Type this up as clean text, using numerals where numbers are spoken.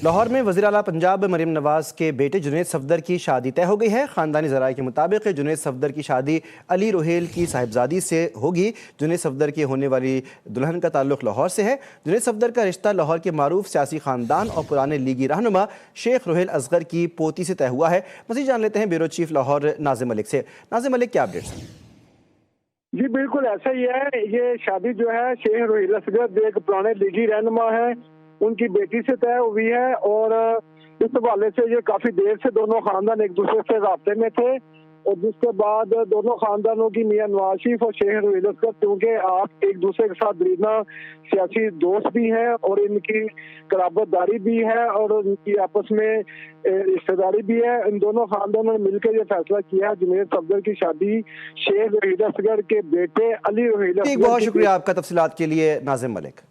لاہور میں وزیر اعلیٰ پنجاب مریم نواز کے بیٹے جنید صفدر کی شادی طے ہو گئی ہے۔ خاندانی ذرائع کے مطابق جنید صفدر کی شادی علی روہیل کی صاحبزادی سے ہوگی۔ جنید صفدر کی ہونے والی دلہن کا تعلق لاہور سے ہے۔ جنید صفدر کا رشتہ لاہور کے معروف سیاسی خاندان اور پرانے لیگی رہنما شیخ روہیل اصغر کی پوتی سے طے ہوا ہے۔ مزید جان لیتے ہیں بیورو چیف لاہور ناظم ملک سے۔ ناظم ملک، کیا اپڈیٹس ہیں؟ جی بالکل ایسا ہی ہے، یہ شادی جو ہے شیخ روہیل اصغر ایک پرانے لیگی رہنما ہے، ان کی بیٹی سے طے ہوئی ہے، اور اس حوالے سے یہ کافی دیر سے دونوں خاندان ایک دوسرے سے رابطے میں تھے، اور جس کے بعد دونوں خاندانوں کی میاں نواز شریف اور شیخ روہیل اصغر کیونکہ آپ ایک دوسرے کے ساتھ دریدہ سیاسی دوست بھی ہیں اور ان کی قرابت داری بھی ہے اور ان کی آپس میں رشتہ داری بھی ہے، ان دونوں خاندانوں نے مل کر یہ فیصلہ کیا جنید صفدر کی شادی شیخ روہیل اصغر کے بیٹے علی روہیل اصغر بہت شکریہ آپ کا تفصیلات کے لیے ناظم ملک۔